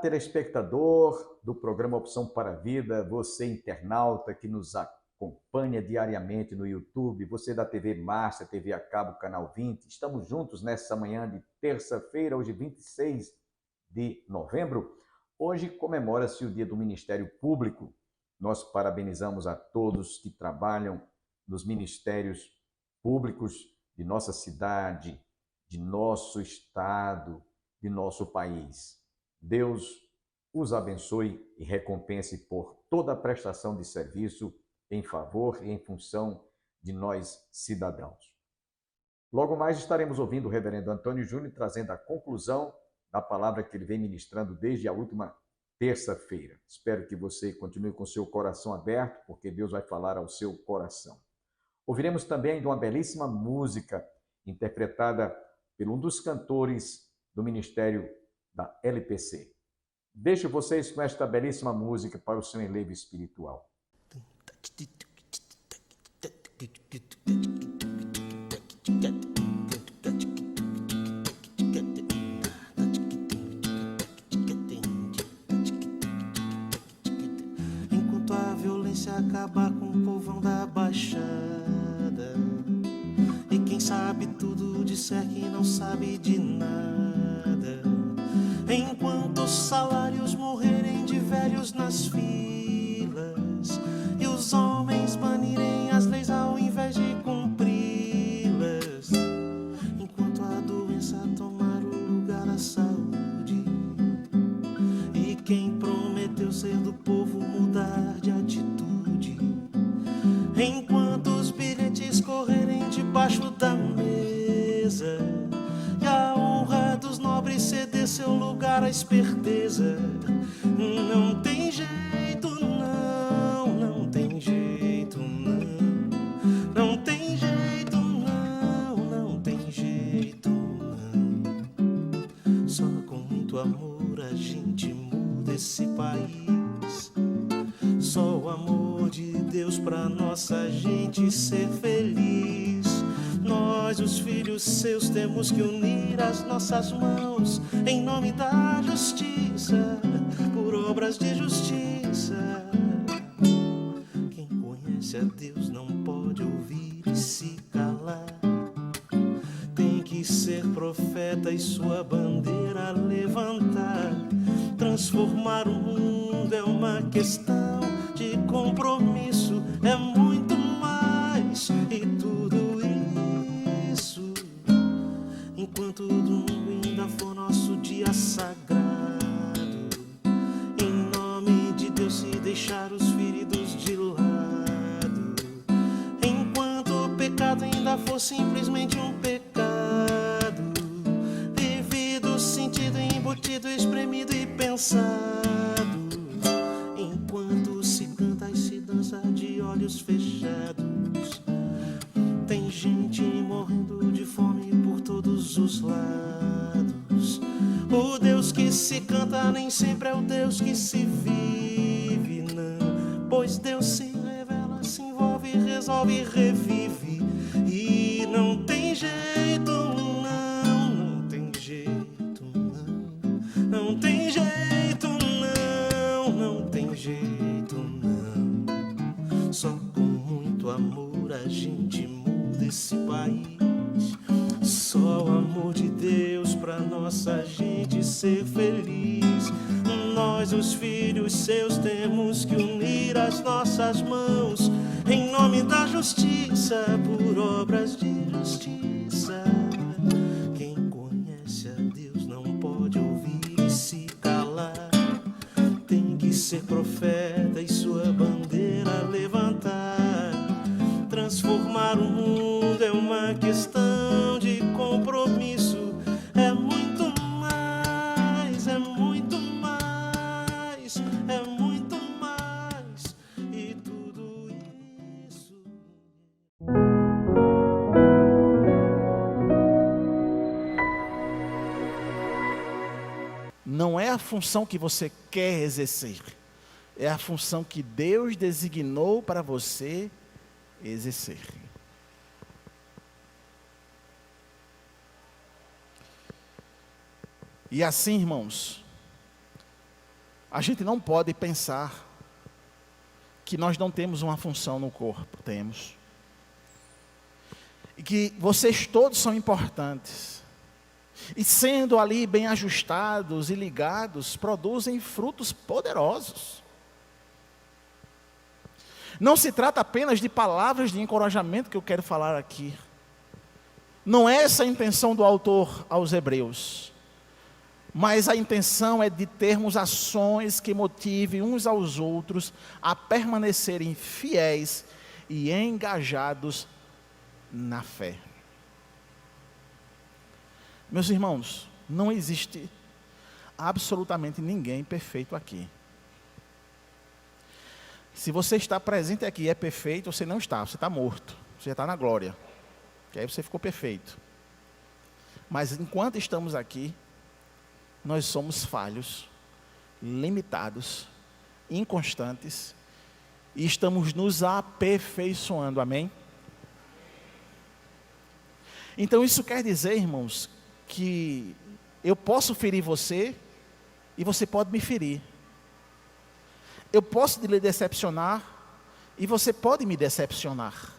telespectador do programa Opção para a Vida, você internauta que nos acompanha diariamente no YouTube, você da TV Márcia, TV a cabo, Canal 20, estamos juntos nessa manhã de terça-feira, hoje 26 de novembro. Hoje comemora-se o Dia do Ministério Público. Nós parabenizamos a todos que trabalham nos ministérios públicos de nossa cidade, de nosso estado, de nosso país. Deus os abençoe e recompense por toda a prestação de serviço em favor e em função de nós cidadãos. Logo mais estaremos ouvindo o reverendo Antônio Júnior trazendo a conclusão da palavra que ele vem ministrando desde a última terça-feira. Espero que você continue com seu coração aberto, porque Deus vai falar ao seu coração. Ouviremos também de uma belíssima música interpretada por um dos cantores do ministério da LPC. Deixo vocês com esta belíssima música para o seu enlevo espiritual. Enquanto a violência acabar com o povão da Baixada, e quem sabe tudo disser que não sabe de nada, enquanto os salários morrerem de velhos nas filas e os homens banirem as leis ao invés de cumpri-las, enquanto a doença tomar o lugar da saúde e quem prometeu ser do povo mudar de atitude, enquanto os bilhetes correrem debaixo da mesa e a honra dos nobres ceder seu lugar à esperteza, não tem jeito não, não tem jeito não, não tem jeito não, não tem jeito não. Só com muito amor a gente muda esse país, só o amor de Deus pra nossa gente ser feliz. Nós, os filhos seus, temos que unir as nossas mãos em nome da justiça, por obras de justiça. Quem conhece a Deus não pode ouvir e se calar, tem que ser profeta e sua bandeira levantar. Transformar o mundo é uma questão de compromisso, é muito mais, e tudo isso enquanto o domingo ainda for nosso dia sagrado, em nome de Deus, se deixar os feridos de lado, enquanto o pecado ainda for simplesmente um pecado, vivido, sentido, embutido, espremido e pensado, enquanto se canta e se dança de olhos fechados, tem gente morrendo de fome por todos os lados. O Deus que se canta nem sempre é o Deus que se vive, não, pois Deus se revela, se envolve, resolve e revive, e não tem jeito não, não tem jeito não, não tem jeito não, não tem jeito não. Só com muito amor a gente muda esse país, só o amor de Deus pra nossa gente ser feliz. Nós, os filhos seus, temos que unir as nossas mãos em nome da justiça, por obras de justiça. Quem conhece a Deus não pode ouvir e se calar, tem que ser profeta e sua bandeira levantar. Transformar o mundo é uma questão de compromisso, é muito mais, é muito mais, é muito mais, e tudo isso. Não é a função que você quer exercer, é a função que Deus designou para você exercer. E assim, irmãos, A gente não pode pensar que nós não temos uma função no corpo. Temos. E que vocês todos são importantes. E sendo ali bem ajustados e ligados, produzem frutos poderosos. Não se trata apenas de palavras de encorajamento que eu quero falar aqui. Não é essa a intenção do autor aos Hebreus. Mas a intenção é de termos ações que motivem uns aos outros a permanecerem fiéis e engajados na fé. Meus irmãos, não existe absolutamente ninguém perfeito aqui. Se você está presente aqui e é perfeito, você não está, você está morto, você já está na glória, que aí você ficou perfeito. Mas enquanto estamos aqui, nós somos falhos, limitados, inconstantes, e estamos nos aperfeiçoando, amém? Então isso quer dizer, irmãos, que eu posso ferir você, e você pode me ferir. Eu posso lhe decepcionar, e você pode me decepcionar.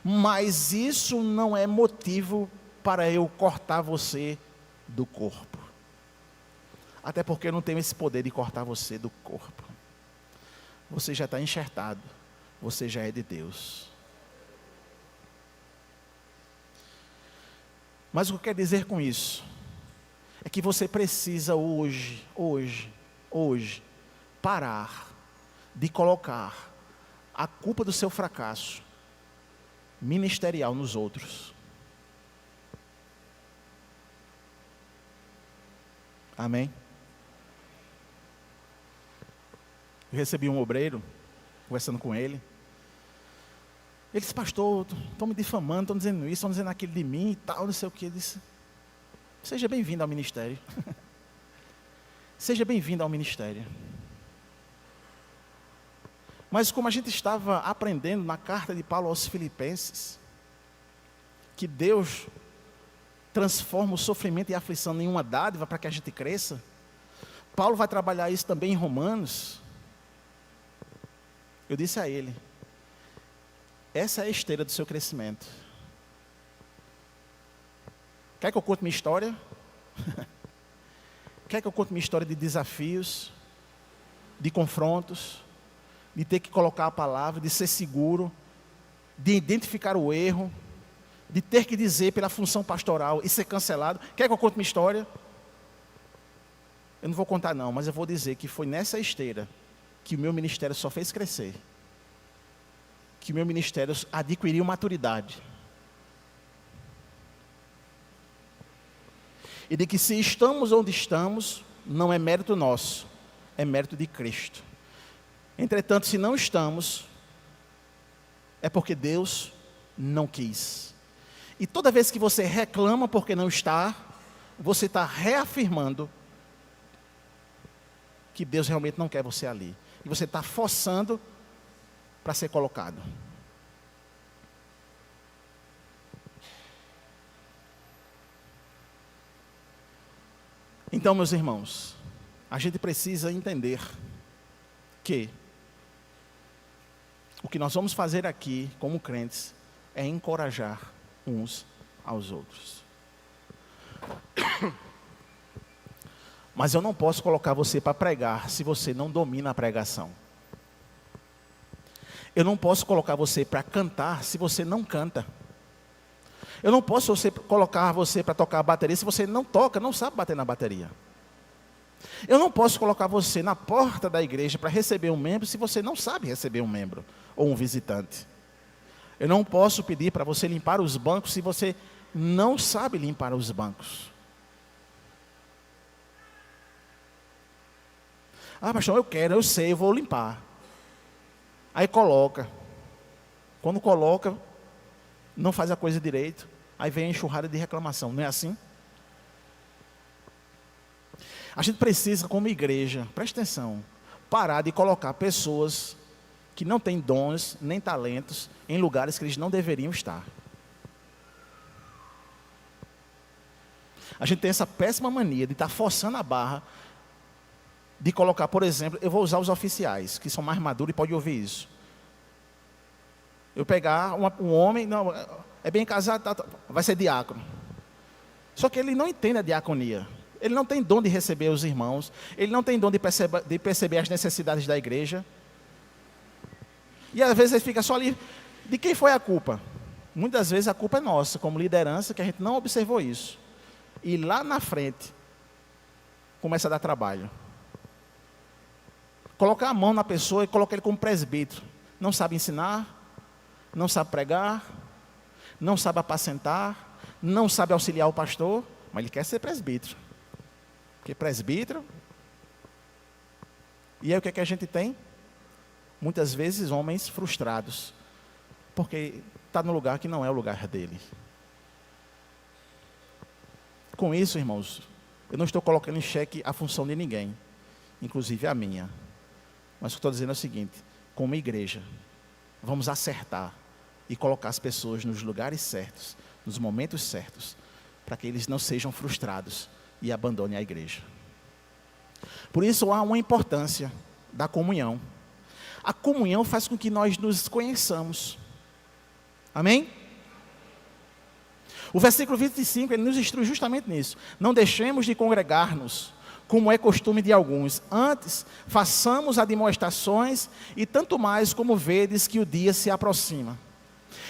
Mas isso não é motivo para eu cortar você do corpo. Até porque eu não tenho esse poder de cortar você do corpo. Você já está enxertado, você já é de Deus. Mas o que eu quero dizer com isso? É que você precisa hoje, parar de colocar a culpa do seu fracasso ministerial nos outros. Amém? Eu recebi um obreiro, conversando com ele. Ele disse, pastor, estão me difamando, estão dizendo isso, estão dizendo aquilo de mim e tal, não sei o que. Ele disse, seja bem-vindo ao ministério. Seja bem-vindo ao ministério. Mas como a gente estava aprendendo na carta de Paulo aos Filipenses, que Deus transforma o sofrimento e a aflição em uma dádiva para que a gente cresça, Paulo vai trabalhar isso também em Romanos. Eu disse a ele, essa é a esteira do seu crescimento. Quer que eu conte minha história? Quer que eu conte minha história de desafios, de confrontos, de ter que colocar a palavra, de ser seguro, de identificar o erro, de ter que dizer pela função pastoral e ser cancelado? Quer que eu conte minha história? Eu não vou contar não, mas eu vou dizer que foi nessa esteira que o meu ministério só fez crescer, que o meu ministério adquiriu maturidade, e de que se estamos onde estamos, não é mérito nosso, é mérito de Cristo. Entretanto, se não estamos, é porque Deus não quis. E toda vez que você reclama porque não está, você está reafirmando que Deus realmente não quer você ali. E você está forçando para ser colocado. Então, meus irmãos, a gente precisa entender que o que nós vamos fazer aqui, como crentes, é encorajar uns aos outros. Mas eu não posso colocar você para pregar se você não domina a pregação. Eu não posso colocar você para cantar se você não canta. Eu não posso colocar você para tocar a bateria se você não toca, não sabe bater na bateria. Eu não posso colocar você na porta da igreja para receber um membro se você não sabe receber um membro ou um visitante. Eu não posso pedir para você limpar os bancos se você não sabe limpar os bancos. Ah, pastor, eu quero, eu sei, eu vou limpar. Aí coloca. Quando coloca, não faz a coisa direito, aí vem a enxurrada de reclamação, não é assim? A gente precisa, como igreja, presta atenção, parar de colocar pessoas que não têm dons, nem talentos, em lugares que eles não deveriam estar. A gente tem essa péssima mania de estar forçando a barra de colocar, por exemplo, eu vou usar os oficiais, que são mais maduros e podem ouvir isso. Eu pegar um homem, não, é bem casado, vai ser diácono. Só que ele não entende a diaconia. Ele não tem dom de receber os irmãos. Ele não tem dom de perceber as necessidades da igreja. E às vezes ele fica só ali. De quem foi a culpa? Muitas vezes a culpa é nossa, como liderança, que a gente não observou isso. E lá na frente, começa a dar trabalho. Colocar a mão na pessoa e colocar ele como presbítero. Não sabe ensinar, não sabe pregar, não sabe apacentar, não sabe auxiliar o pastor, mas ele quer ser presbítero. Porque presbítero... E aí o que é que a gente tem? Muitas vezes homens frustrados, porque está no lugar que não é o lugar dele. Com isso, irmãos, eu não estou colocando em xeque a função de ninguém, inclusive a minha. Mas o que eu estou dizendo é o seguinte: como igreja, vamos acertar e colocar as pessoas nos lugares certos, nos momentos certos, para que eles não sejam frustrados e abandonem a igreja. Por isso há uma importância da comunhão. A comunhão faz com que nós nos conheçamos. Amém? O versículo 25, ele nos instrui justamente nisso. Não deixemos de congregar-nos, como é costume de alguns. Antes, façamos admoestações, e tanto mais como vedes que o dia se aproxima.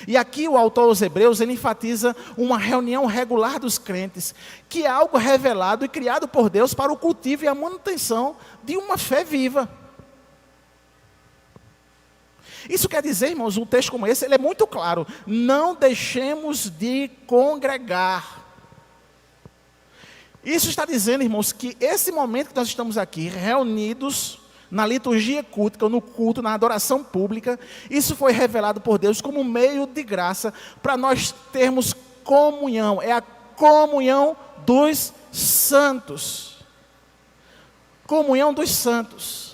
E aqui o autor aos Hebreus, ele enfatiza uma reunião regular dos crentes, que é algo revelado e criado por Deus para o cultivo e a manutenção de uma fé viva. Isso quer dizer, irmãos, um texto como esse, ele é muito claro. Não deixemos de congregar. Isso está dizendo, irmãos, que esse momento que nós estamos aqui, reunidos na liturgia cultica, no culto, na adoração pública, isso foi revelado por Deus como meio de graça para nós termos comunhão. É a comunhão dos santos. Comunhão dos santos.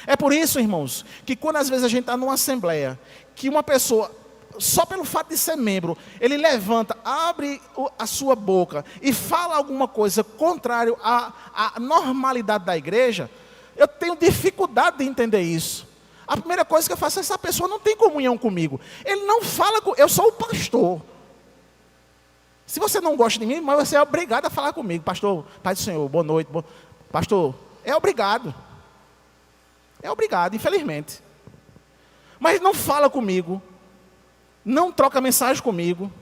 É por isso, irmãos, que quando às vezes a gente está numa assembleia, que uma pessoa, só pelo fato de ser membro, ele levanta, abre a sua boca e fala alguma coisa contrário à normalidade da igreja, eu tenho dificuldade de entender isso. A primeira coisa que eu faço é: essa pessoa não tem comunhão comigo. Ele não fala eu sou o pastor. Se você não gosta de mim, mas você é obrigado a falar comigo. Pastor, Pai do Senhor, boa noite. Pastor, é obrigado. É obrigado, infelizmente. Mas não fala comigo. Não troca mensagem comigo.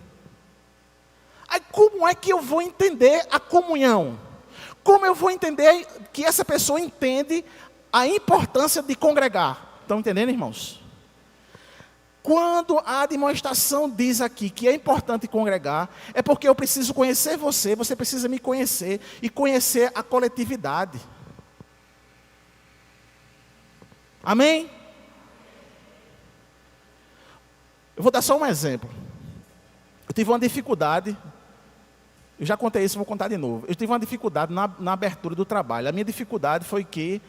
Aí como é que eu vou entender a comunhão? Como eu vou entender que essa pessoa entende a importância de congregar? Estão entendendo, irmãos? Quando a admoestação diz aqui que é importante congregar, é porque eu preciso conhecer você, você precisa me conhecer e conhecer a coletividade. Amém? Eu vou dar só um exemplo. Eu tive uma dificuldade, eu já contei isso, vou contar de novo. Eu tive uma dificuldade na abertura do trabalho. A minha dificuldade foi que,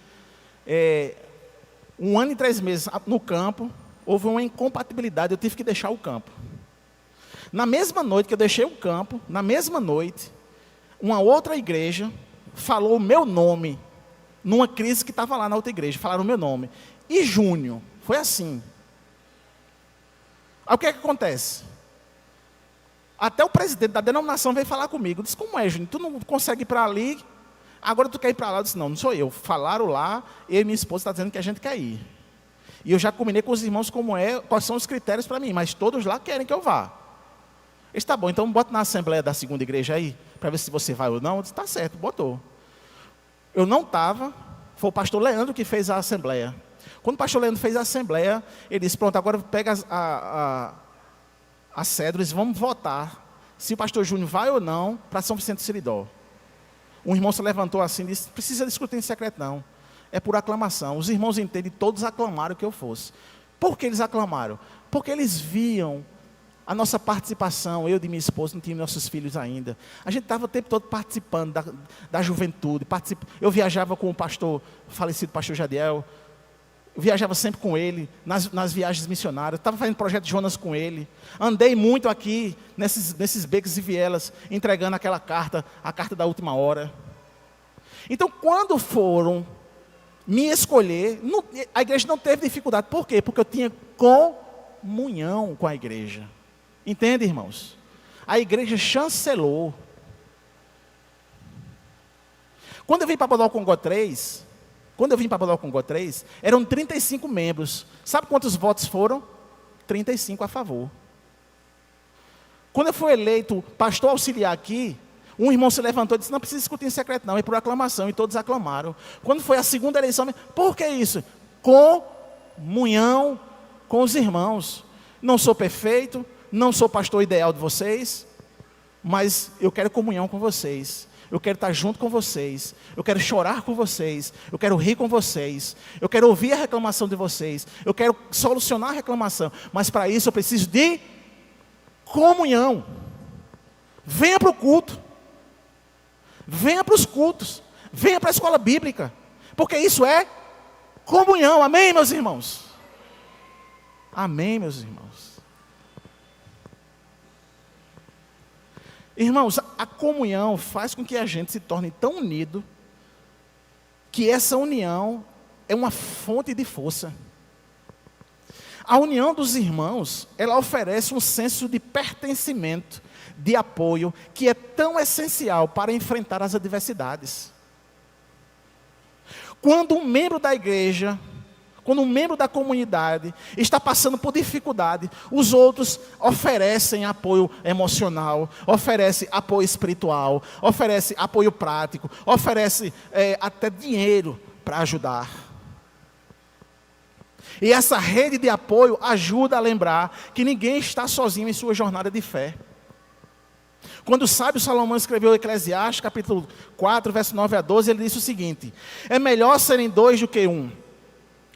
1 ano e 3 meses no campo, houve uma incompatibilidade, eu tive que deixar o campo. Na mesma noite que eu deixei o campo, na mesma noite, uma outra igreja falou o meu nome, numa crise que estava lá na outra igreja, falaram o meu nome. E Júnior, foi assim. Aí o que é que acontece? Até o presidente da denominação veio falar comigo. Disse: como é, Júnior? Tu não consegue ir para ali, agora tu quer ir para lá? Eu disse: não sou eu. Falaram lá, eu e minha esposa estão dizendo que a gente quer ir. E eu já combinei com os irmãos quais são os critérios para mim, mas todos lá querem que eu vá. Eles: tá bom, então bota na assembleia da segunda igreja aí, para ver se você vai ou não. Eu disse: tá certo, botou. Eu não estava, foi o pastor Leandro que fez a assembleia. Quando o pastor Leandro fez a assembleia, ele disse: pronto, agora pega as cédulas e vamos votar se o pastor Júnior vai ou não para São Vicente do Seridó. Um irmão se levantou assim e disse: precisa discutir em secreto não, é por aclamação. Os irmãos entendem, todos aclamaram que eu fosse. Por que eles aclamaram? Porque eles viam a nossa participação, eu e minha esposa, não tínhamos nossos filhos ainda. A gente estava o tempo todo participando da juventude. Eu viajava com o falecido pastor Jadiel. Eu viajava sempre com ele, nas viagens missionárias. Estava fazendo projeto de Jonas com ele. Andei muito aqui, nesses becos e vielas, entregando aquela carta, a carta da última hora. Então, quando foram me escolher, a igreja não teve dificuldade. Por quê? Porque eu tinha comunhão com a igreja. Entende, irmãos? A igreja chancelou. Quando eu vim para Bodocongó 3, eram 35 membros. Sabe quantos votos foram? 35 a favor. Quando eu fui eleito pastor auxiliar aqui, um irmão se levantou e disse, não precisa discutir em secreto não, é por aclamação, e todos aclamaram. Quando foi a segunda eleição, por que isso? Comunhão com os irmãos. Não sou perfeito, não sou pastor ideal de vocês, mas eu quero comunhão com vocês. Eu quero estar junto com vocês, eu quero chorar com vocês, eu quero rir com vocês, eu quero ouvir a reclamação de vocês, eu quero solucionar a reclamação, mas para isso eu preciso de comunhão. Venha para o culto, venha para os cultos, venha para a escola bíblica, porque isso é comunhão, amém, meus irmãos? Amém, meus irmãos? Irmãos, a comunhão faz com que a gente se torne tão unido, que essa união é uma fonte de força. A união dos irmãos, ela oferece um senso de pertencimento, de apoio, que é tão essencial para enfrentar as adversidades. Quando um membro da igreja, quando um membro da comunidade está passando por dificuldade, os outros oferecem apoio emocional, oferecem apoio espiritual, oferecem apoio prático, oferecem até dinheiro para ajudar. E essa rede de apoio ajuda a lembrar que ninguém está sozinho em sua jornada de fé. Quando o sábio Salomão escreveu o Eclesiastes, capítulo 4, verso 9 a 12, ele disse o seguinte: é melhor serem dois do que um,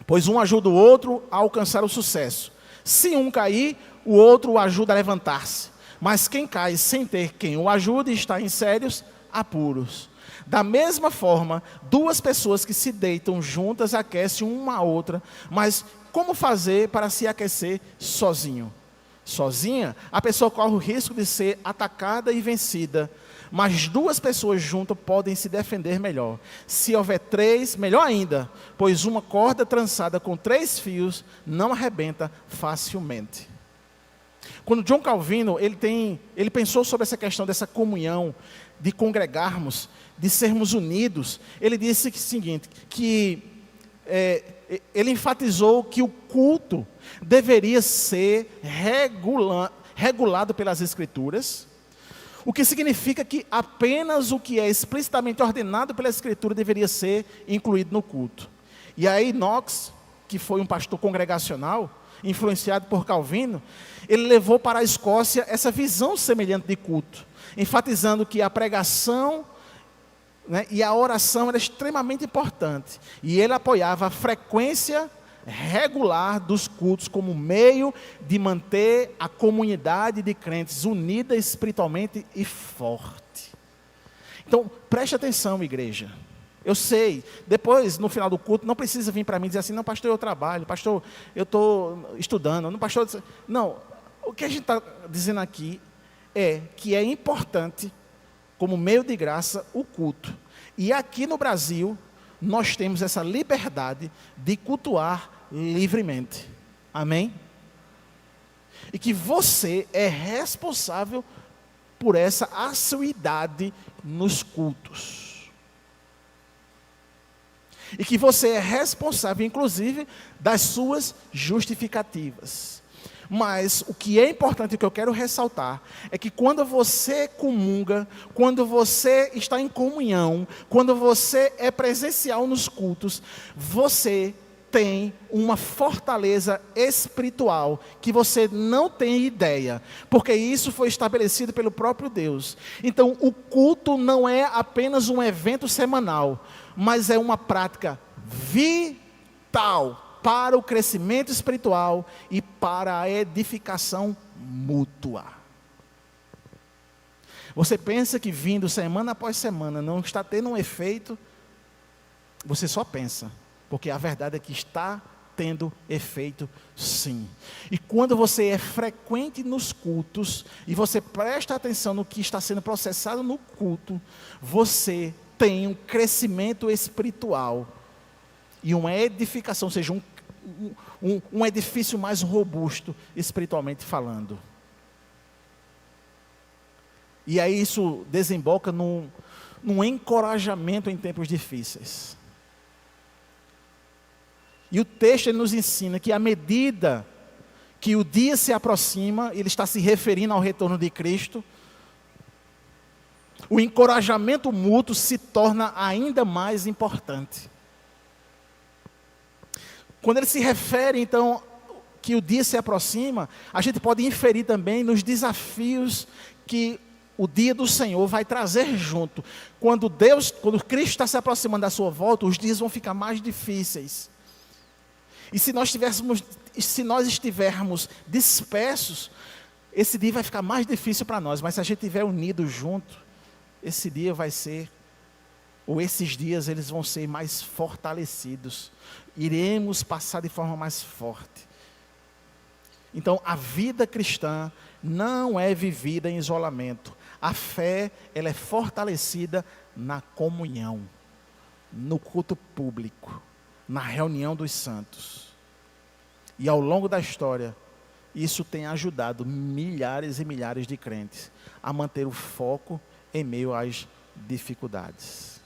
pois um ajuda o outro a alcançar o sucesso. Se um cair, o outro o ajuda a levantar-se. Mas quem cai sem ter quem o ajude está em sérios apuros. Da mesma forma, duas pessoas que se deitam juntas aquecem uma a outra. Mas como fazer para se aquecer sozinho? Sozinha, a pessoa corre o risco de ser atacada e vencida. Mas duas pessoas juntas podem se defender melhor. Se houver três, melhor ainda, pois uma corda trançada com 3 fios não arrebenta facilmente. Quando John Calvino, ele pensou sobre essa questão dessa comunhão, de congregarmos, de sermos unidos, ele disse o seguinte, que ele enfatizou que o culto deveria ser regulado pelas Escrituras, o que significa que apenas o que é explicitamente ordenado pela Escritura deveria ser incluído no culto. E aí Knox, que foi um pastor congregacional, influenciado por Calvino, ele levou para a Escócia essa visão semelhante de culto, enfatizando que a pregação, né, e a oração era extremamente importante. E ele apoiava a frequência regular dos cultos como meio de manter a comunidade de crentes unida espiritualmente e forte. Então, preste atenção, igreja. Eu sei, depois, no final do culto, não precisa vir para mim e dizer assim, não, pastor, eu trabalho, pastor, eu estou estudando, não, pastor... Não, o que a gente está dizendo aqui é que é importante, como meio de graça, o culto. E aqui no Brasil, nós temos essa liberdade de cultuar livremente. Amém? E que você é responsável por essa assiduidade nos cultos. E que você é responsável, inclusive, das suas justificativas. Mas o que é importante, o que eu quero ressaltar, é que quando você comunga, quando você está em comunhão, quando você é presencial nos cultos, você tem uma fortaleza espiritual que você não tem ideia, porque isso foi estabelecido pelo próprio Deus. Então, o culto não é apenas um evento semanal, mas é uma prática vital para o crescimento espiritual e para a edificação mútua. Você pensa que vindo semana após semana não está tendo um efeito? Você só pensa, porque a verdade é que está tendo efeito sim. E quando você é frequente nos cultos, e você presta atenção no que está sendo processado no culto, você tem um crescimento espiritual e uma edificação, ou seja, um edifício mais robusto, espiritualmente falando. E aí isso desemboca num encorajamento em tempos difíceis. E o texto ele nos ensina que à medida que o dia se aproxima, ele está se referindo ao retorno de Cristo, o encorajamento mútuo se torna ainda mais importante. Quando ele se refere, então, que o dia se aproxima, a gente pode inferir também nos desafios que o dia do Senhor vai trazer junto. Quando Cristo está se aproximando da sua volta, os dias vão ficar mais difíceis. E se nós estivermos dispersos, esse dia vai ficar mais difícil para nós. Mas se a gente estiver unido junto, esse dia vai ser, ou esses dias eles vão ser mais fortalecidos. Iremos passar de forma mais forte. Então, a vida cristã não é vivida em isolamento. A fé, ela é fortalecida na comunhão, no culto público, na reunião dos santos. E ao longo da história, isso tem ajudado milhares e milhares de crentes a manter o foco em meio às dificuldades.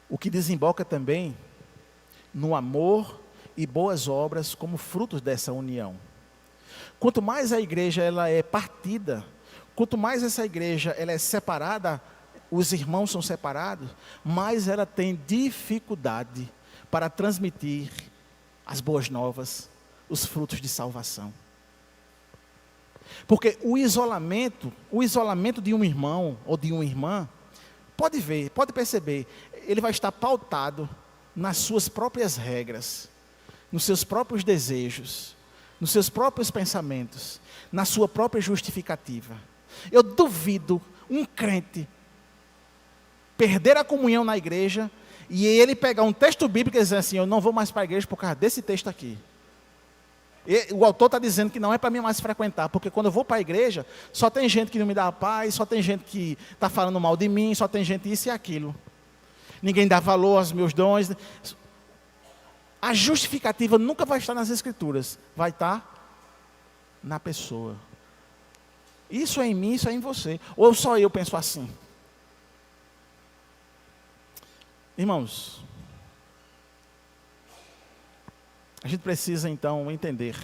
O que desemboca também no amor e boas obras como frutos dessa união. Quanto mais a igreja ela é partida, quanto mais essa igreja ela é separada, os irmãos são separados, mais ela tem dificuldade para transmitir as boas novas, os frutos de salvação. Porque o isolamento de um irmão ou de uma irmã, pode perceber, ele vai estar pautado nas suas próprias regras, nos seus próprios desejos, nos seus próprios pensamentos, na sua própria justificativa. Eu duvido um crente perder a comunhão na igreja e ele pegar um texto bíblico e dizer assim, eu não vou mais para a igreja por causa desse texto aqui. O autor está dizendo que não é para mim mais frequentar, porque quando eu vou para a igreja, só tem gente que não me dá paz, só tem gente que está falando mal de mim, só tem gente isso e aquilo. Ninguém dá valor aos meus dons. A justificativa nunca vai estar nas escrituras, vai estar na pessoa. Isso é em mim, isso é em você. Ou só eu penso assim? Irmãos, a gente precisa então entender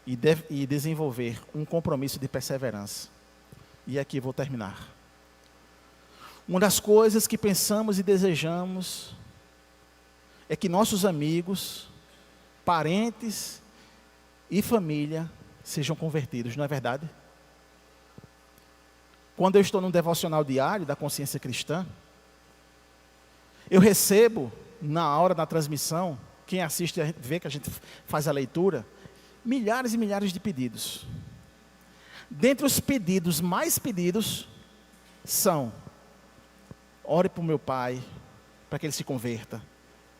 e desenvolver um compromisso de perseverança. E aqui vou terminar. Uma das coisas que pensamos e desejamos é que nossos amigos, parentes e família sejam convertidos, não é verdade? Quando eu estou num devocional diário da consciência cristã, eu recebo, na hora da transmissão, quem assiste vê que a gente faz a leitura, milhares e milhares de pedidos. Dentre os pedidos mais pedidos são: ore para o meu pai, para que ele se converta.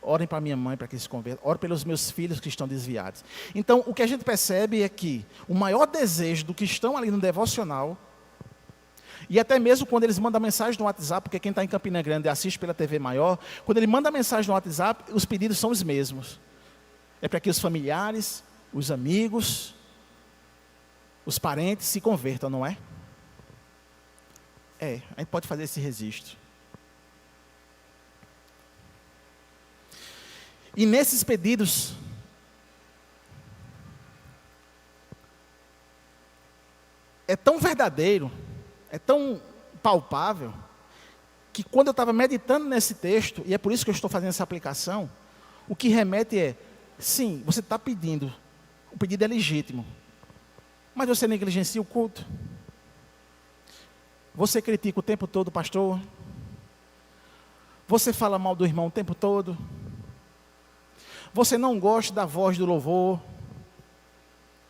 Orem para minha mãe, para que ele se converta. Ore pelos meus filhos que estão desviados. Então, o que a gente percebe é que o maior desejo do que estão ali no devocional, e até mesmo quando eles mandam mensagem no WhatsApp, porque quem está em Campina Grande assiste pela TV Maior, quando ele manda mensagem no WhatsApp, os pedidos são os mesmos. É para que os familiares, os amigos, os parentes se convertam, não é? A gente pode fazer esse registro. E nesses pedidos, é tão verdadeiro, é tão palpável, que quando eu estava meditando nesse texto, e é por isso que eu estou fazendo essa aplicação, o que remete é, sim, você está pedindo, o pedido é legítimo, mas você negligencia o culto, você critica o tempo todo o pastor, você fala mal do irmão o tempo todo, você não gosta da voz do louvor,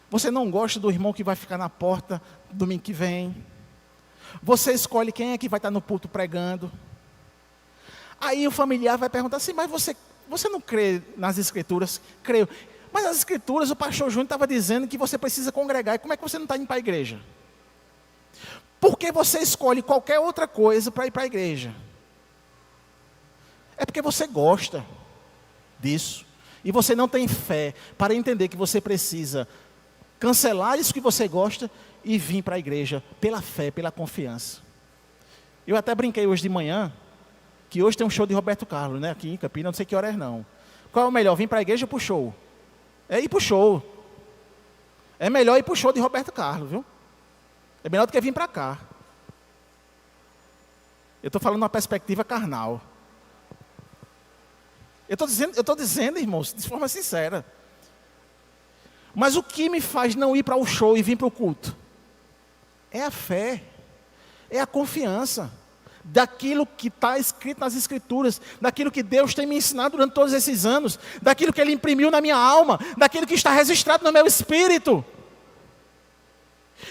você não gosta do irmão que vai ficar na porta domingo que vem, você escolhe quem é que vai estar no púlpito pregando. Aí o familiar vai perguntar assim, mas você não crê nas escrituras? Creio. Mas nas escrituras o pastor Júnior estava dizendo que você precisa congregar, e como é que você não está indo para a igreja? Por que você escolhe qualquer outra coisa para ir para a igreja? É porque você gosta disso. E você não tem fé para entender que você precisa cancelar isso que você gosta e vir para a igreja pela fé, pela confiança. Eu até brinquei hoje de manhã, que hoje tem um show de Roberto Carlos, né? Aqui em Campinas, não sei que horas não. Qual é o melhor, vir para a igreja ou para o show? É ir para o show. É melhor ir para o show de Roberto Carlos, viu? É melhor do que vir para cá. Eu estou falando uma perspectiva carnal. Eu estou dizendo, irmãos, de forma sincera. Mas o que me faz não ir para o show e vir para o culto? É a fé, é a confiança daquilo que está escrito nas Escrituras, daquilo que Deus tem me ensinado durante todos esses anos, daquilo que Ele imprimiu na minha alma, daquilo que está registrado no meu espírito,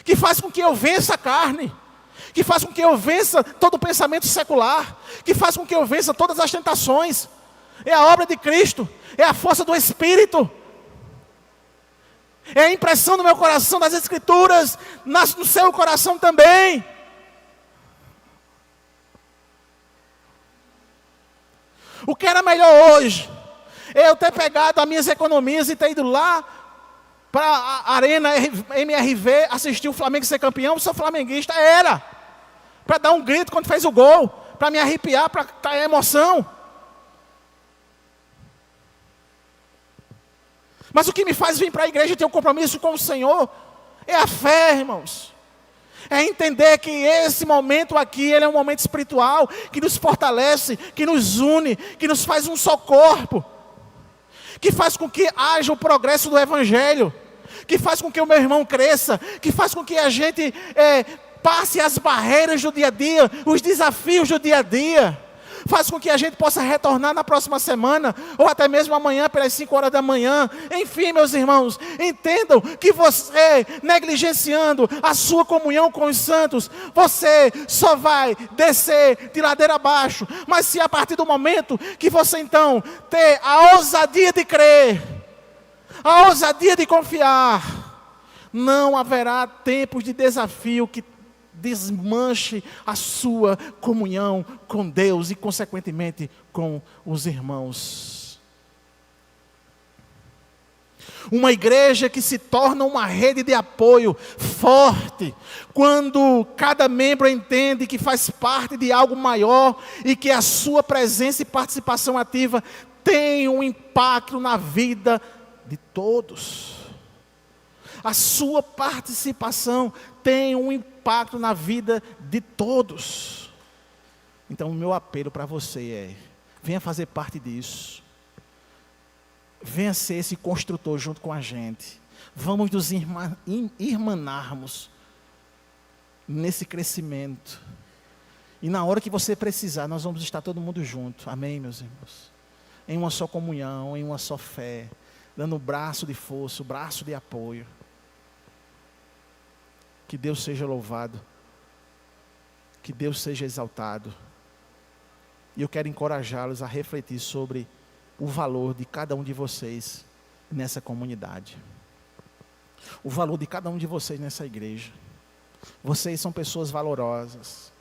que faz com que eu vença a carne, que faz com que eu vença todo o pensamento secular, que faz com que eu vença todas as tentações. É a obra de Cristo, é a força do Espírito, é a impressão no meu coração das Escrituras, no seu coração também. O que era melhor hoje é eu ter pegado as minhas economias e ter ido lá para a Arena MRV, assistir o Flamengo ser campeão. Eu sou flamenguista, era para dar um grito quando fez o gol, para me arrepiar, para ter emoção. Mas o que me faz vir para a igreja e ter um compromisso com o Senhor é a fé, irmãos. É entender que esse momento aqui, ele é um momento espiritual, que nos fortalece, que nos une, que nos faz um só corpo, que faz com que haja o progresso do Evangelho, que faz com que o meu irmão cresça, que faz com que a gente passe as barreiras do dia a dia, os desafios do dia a dia. Faz com que a gente possa retornar na próxima semana, ou até mesmo amanhã, pelas 5 horas da manhã. Enfim, meus irmãos, entendam que você, negligenciando a sua comunhão com os santos, você só vai descer de ladeira abaixo. Mas se a partir do momento que você então ter a ousadia de crer, a ousadia de confiar, não haverá tempos de desafio que desmanche a sua comunhão com Deus e, consequentemente, com os irmãos. Uma igreja que se torna uma rede de apoio forte, quando cada membro entende que faz parte de algo maior e que a sua presença e participação ativa tem um impacto na vida de todos. A sua participação tem um impacto na vida de todos. Então o meu apelo para você é: venha fazer parte disso. Venha ser esse construtor junto com a gente. Vamos nos irmanarmos nesse crescimento. E na hora que você precisar, nós vamos estar todo mundo junto. Amém, meus irmãos? Em uma só comunhão, em uma só fé, dando o braço de força, o braço de apoio. Que Deus seja louvado, que Deus seja exaltado. E eu quero encorajá-los a refletir sobre o valor de cada um de vocês nessa comunidade. O valor de cada um de vocês nessa igreja. Vocês são pessoas valorosas.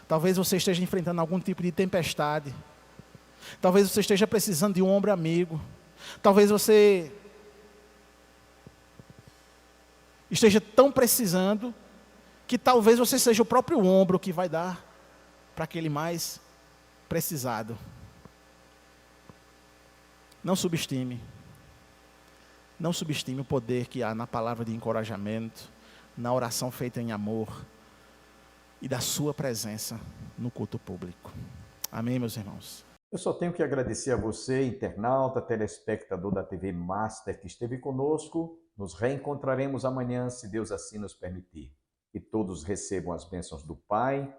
Talvez você esteja enfrentando algum tipo de tempestade. Talvez você esteja precisando de um ombro amigo. Talvez você esteja tão precisando que talvez você seja o próprio ombro que vai dar para aquele mais precisado. Não subestime o poder que há na palavra de encorajamento, na oração feita em amor e da sua presença no culto público. Amém, meus irmãos? Eu só tenho que agradecer a você, internauta, telespectador da TV Master, que esteve conosco. Nos reencontraremos amanhã, se Deus assim nos permitir. Que todos recebam as bênçãos do Pai,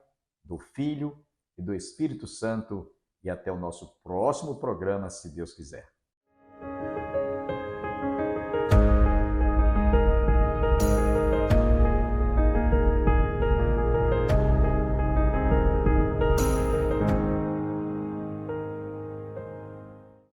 do Filho e do Espírito Santo. E até o nosso próximo programa, se Deus quiser.